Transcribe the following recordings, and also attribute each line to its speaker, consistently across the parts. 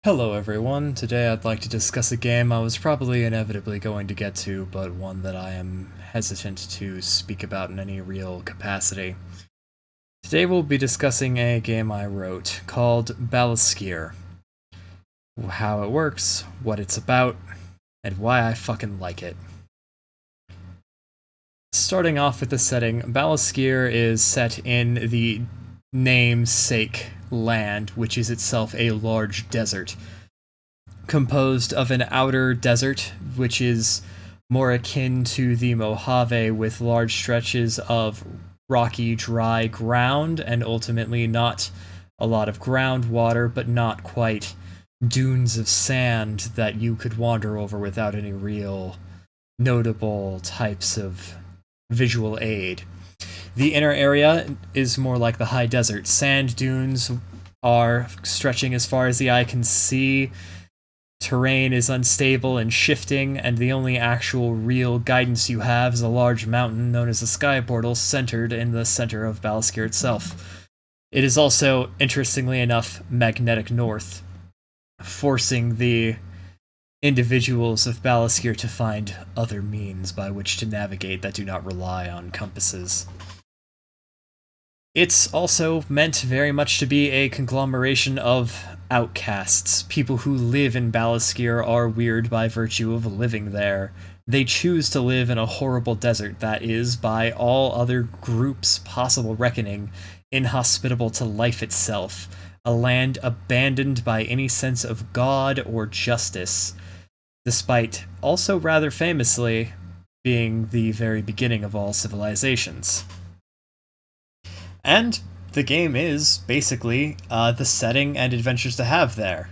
Speaker 1: Hello everyone, today I'd like to discuss a game I was probably inevitably going to get to, but one that I am hesitant to speak about in any real capacity. Today we'll be discussing a game I wrote called Balaskr. How it works, what it's about, and why I fucking like it. Starting off with the setting, Balaskr is set in the namesake land, which is itself a large desert, composed of an outer desert, which is more akin to the Mojave, with large stretches of rocky, dry ground, and ultimately not a lot of groundwater, but not quite dunes of sand that you could wander over without any real notable types of visual aid. The inner area is more like the high desert. Sand dunes are stretching as far as the eye can see. Terrain is unstable and shifting, and the only actual real guidance you have is a large mountain known as the Sky Portal, centered in the center of Balaskr itself. It is also, interestingly enough, magnetic north, forcing the individuals of Balaskr to find other means by which to navigate that do not rely on compasses. It's also meant very much to be a conglomeration of outcasts. People who live in Balaskr are weird by virtue of living there. They choose to live in a horrible desert that is, by all other groups' possible reckoning, inhospitable to life itself, a land abandoned by any sense of God or justice, despite also rather famously being the very beginning of all civilizations. And the game is, basically, the setting and adventures to have there,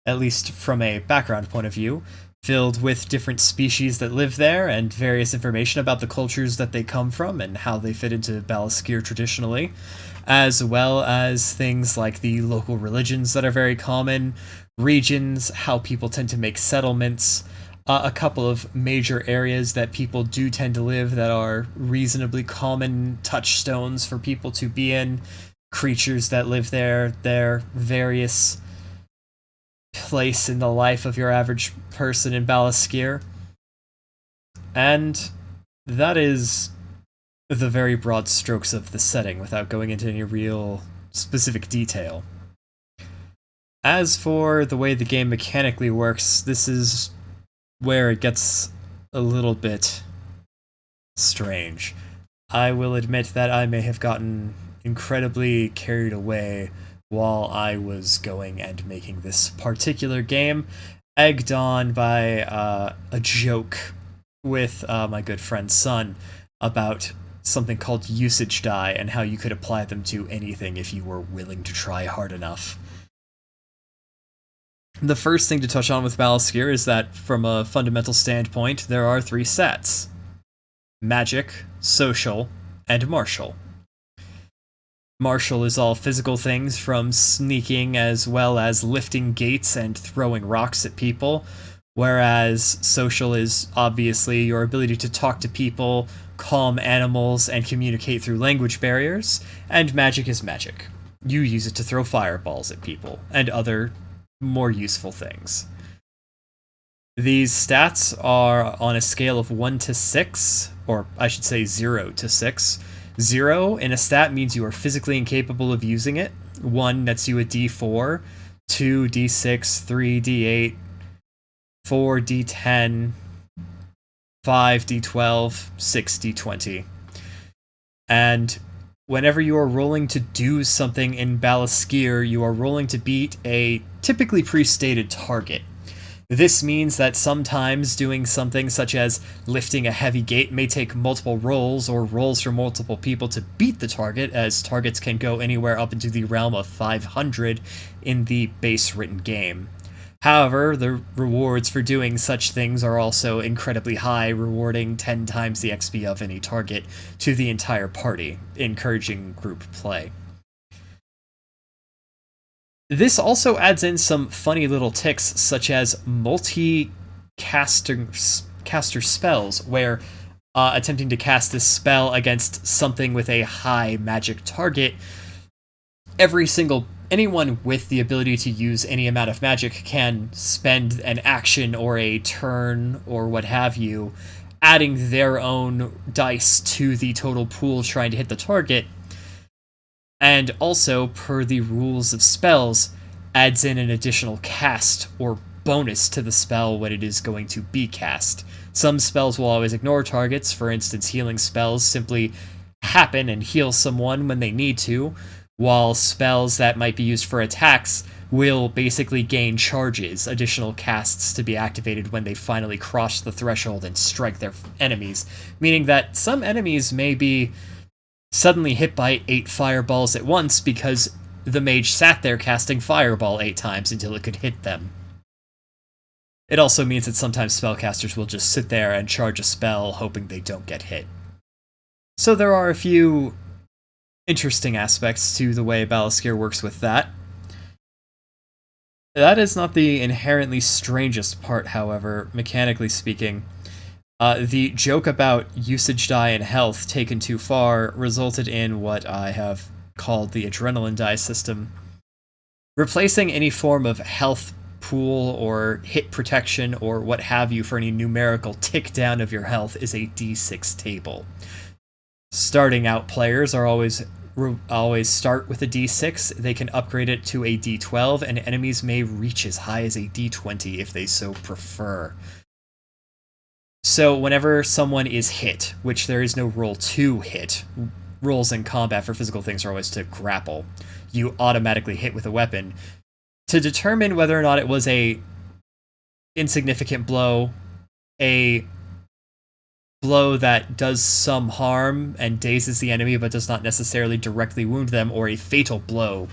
Speaker 1: at least from a background point of view, filled with different species that live there and various information about the cultures that they come from and how they fit into Balaskr traditionally, as well as things like the local religions that are very common, regions, how people tend to make settlements, a couple of major areas that people do tend to live that are reasonably common touchstones for people to be in, creatures that live there, their various place in the life of your average person in Balaskr. And that is the very broad strokes of the setting without going into any real specific detail. As for the way the game mechanically works, this is where it gets a little bit strange. I will admit that I may have gotten incredibly carried away while I was going and making this particular game, egged on by a joke with my good friend's son about something called usage die and how you could apply them to anything if you were willing to try hard enough. The first thing to touch on with Balaskr is that, from a fundamental standpoint, there are three sets: magic, social, and martial. Martial is all physical things, from sneaking as well as lifting gates and throwing rocks at people, whereas social is obviously your ability to talk to people, calm animals, and communicate through language barriers, and magic is magic. You use it to throw fireballs at people, and other more useful things. These stats are on a scale of 1 to 6, or I should say 0 to 6. 0 in a stat means you are physically incapable of using it. 1 nets you a d4, 2 d6, 3 d8, 4 d10, 5 d12, 6 d20. And whenever you are rolling to do something in Balaskr, you are rolling to beat a typically pre-stated target. This means that sometimes doing something such as lifting a heavy gate may take multiple rolls or rolls from multiple people to beat the target, as targets can go anywhere up into the realm of 500 in the base written game. However, the rewards for doing such things are also incredibly high, rewarding 10 times the XP of any target to the entire party, encouraging group play. This also adds in some funny little ticks, such as multi-caster spells, where attempting to cast this spell against something with a high magic target, every single anyone with the ability to use any amount of magic can spend an action or a turn or what have you, adding their own dice to the total pool trying to hit the target. And also, per the rules of spells, adds in an additional cast or bonus to the spell when it is going to be cast. Some spells will always ignore targets. For instance, healing spells simply happen and heal someone when they need to, while spells that might be used for attacks will basically gain charges, additional casts to be activated when they finally cross the threshold and strike their enemies, meaning that some enemies may be suddenly hit by 8 fireballs at once because the mage sat there casting fireball 8 times until it could hit them. It also means that sometimes spellcasters will just sit there and charge a spell hoping they don't get hit. So there are a few interesting aspects to the way Balaskr works with that. That is not the inherently strangest part, however, mechanically speaking. The joke about usage die and health taken too far resulted in what I have called the adrenaline die system. Replacing any form of health pool or hit protection or what have you for any numerical tick down of your health is a d6 table. Starting out players are always start with a d6. They can upgrade it to a d12, and enemies may reach as high as a d20 if they so prefer. So whenever someone is hit, which there is no roll to hit, rolls in combat for physical things are always to grapple, you automatically hit with a weapon. To determine whether or not it was a insignificant blow, a blow that does some harm and dazes the enemy but does not necessarily directly wound them, or a fatal blow,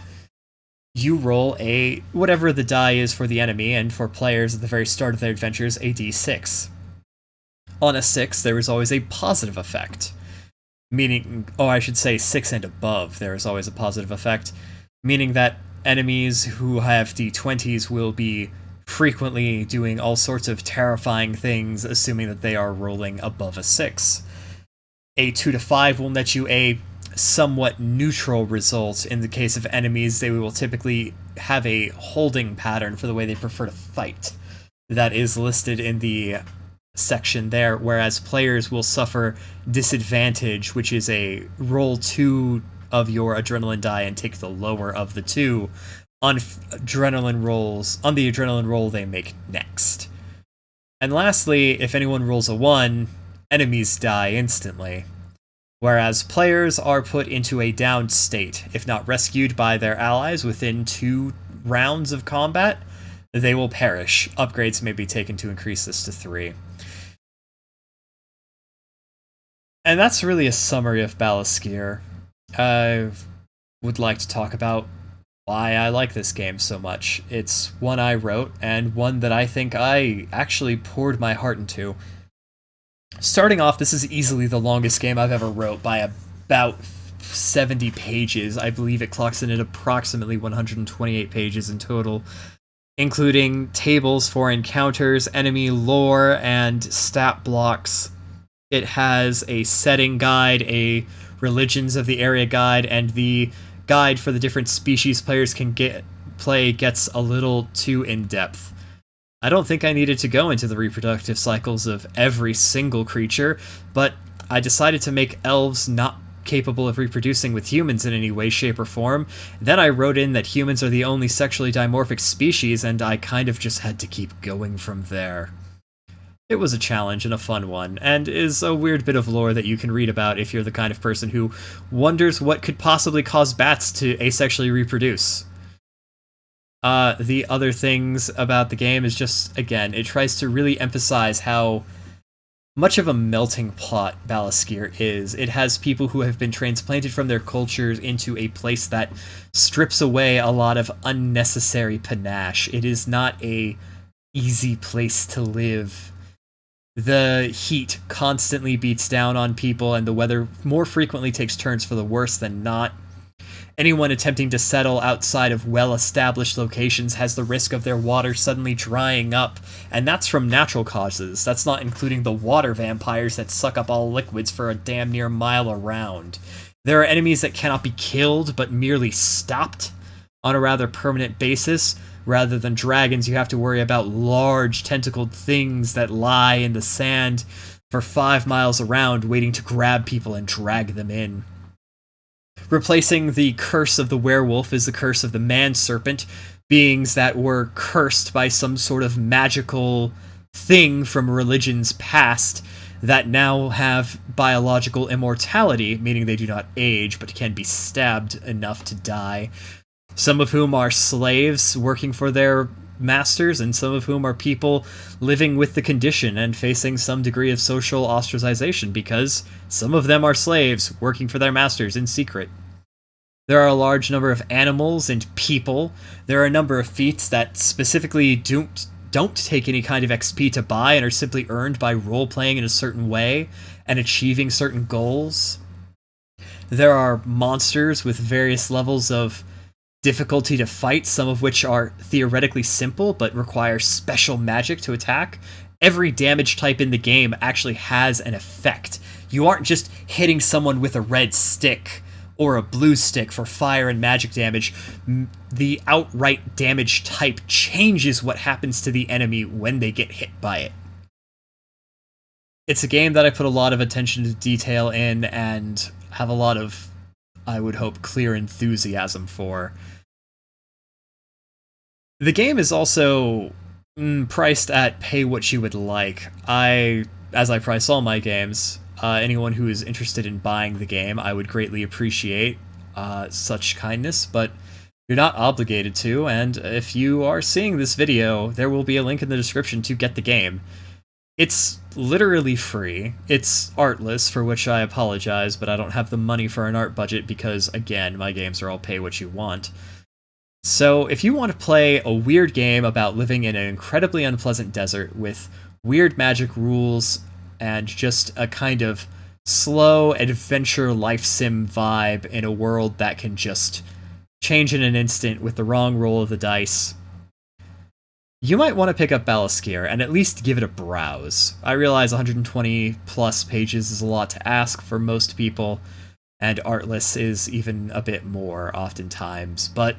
Speaker 1: you roll a whatever the die is for the enemy, and for players at the very start of their adventures, a d6. On a 6, there is always a positive effect. Meaning, I should say 6 and above, there is always a positive effect. Meaning that enemies who have d20s will be frequently doing all sorts of terrifying things, assuming that they are rolling above a 6. A 2 to 5 will net you a somewhat neutral result. In the case of enemies, they will typically have a holding pattern for the way they prefer to fight. That is listed in the section there, whereas players will suffer disadvantage, which is a roll 2 of your adrenaline die and take the lower of the 2 on adrenaline rolls, on the adrenaline roll they make next. And lastly, if anyone rolls a 1, enemies die instantly, whereas players are put into a downed state. If not rescued by their allies within 2 rounds of combat, they will perish. Upgrades may be taken to increase this to 3. And that's really a summary of Balaskr. I would like to talk about why I like this game so much. It's one I wrote, and one that I think I actually poured my heart into. Starting off, this is easily the longest game I've ever wrote by about 70 pages. I believe it clocks in at approximately 128 pages in total, including tables for encounters, enemy lore, and stat blocks. It has a setting guide, a religions of the area guide, and the guide for the different species players can play gets a little too in-depth. I don't think I needed to go into the reproductive cycles of every single creature, but I decided to make elves not capable of reproducing with humans in any way, shape, or form. Then I wrote in that humans are the only sexually dimorphic species, and I kind of just had to keep going from there. It was a challenge and a fun one, and is a weird bit of lore that you can read about if you're the kind of person who wonders what could possibly cause bats to asexually reproduce. The other things about the game is just, again, it tries to really emphasize how much of a melting pot Balaskr is. It has people who have been transplanted from their cultures into a place that strips away a lot of unnecessary panache. It is not a easy place to live. The heat constantly beats down on people, and the weather more frequently takes turns for the worse than not. Anyone attempting to settle outside of well-established locations has the risk of their water suddenly drying up, and that's from natural causes. That's not including the water vampires that suck up all liquids for a damn near mile around. There are enemies that cannot be killed, but merely stopped. on a rather permanent basis. Rather than dragons, you have to worry about large tentacled things that lie in the sand for 5 miles around, waiting to grab people and drag them in. Replacing the curse of the werewolf is the curse of the man-serpent, beings that were cursed by some sort of magical thing from religions past that now have biological immortality, meaning they do not age but can be stabbed enough to die. Some of whom are slaves working for their masters, and some of whom are people living with the condition and facing some degree of social ostracization because some of them are slaves working for their masters in secret. There are a large number of animals and people. There are a number of feats that specifically don't take any kind of XP to buy and are simply earned by role-playing in a certain way and achieving certain goals. There are monsters with various levels of difficulty to fight, some of which are theoretically simple but require special magic to attack. Every damage type in the game actually has an effect. You aren't just hitting someone with a red stick or a blue stick for fire and magic damage. The outright damage type changes what happens to the enemy when they get hit by it. It's a game that I put a lot of attention to detail in and have a lot of, I would hope, clear enthusiasm for. The game is also priced at pay what you would like. As I price all my games, anyone who is interested in buying the game, I would greatly appreciate such kindness, but you're not obligated to, and if you are seeing this video, there will be a link in the description to get the game. It's literally free. It's artless, for which I apologize, but I don't have the money for an art budget because, again, my games are all pay what you want. So if you want to play a weird game about living in an incredibly unpleasant desert with weird magic rules and just a kind of slow adventure life sim vibe in a world that can just change in an instant with the wrong roll of the dice, you might want to pick up Balaskr and at least give it a browse. I realize 120 plus pages is a lot to ask for most people, and artless is even a bit more oftentimes, but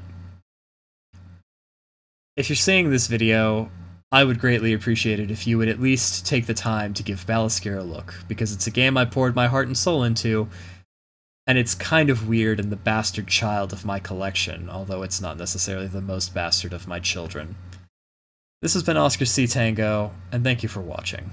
Speaker 1: if you're seeing this video, I would greatly appreciate it if you would at least take the time to give Balaskr a look, because it's a game I poured my heart and soul into, and it's kind of weird and the bastard child of my collection, although it's not necessarily the most bastard of my children. This has been Oscar C. Tango, and thank you for watching.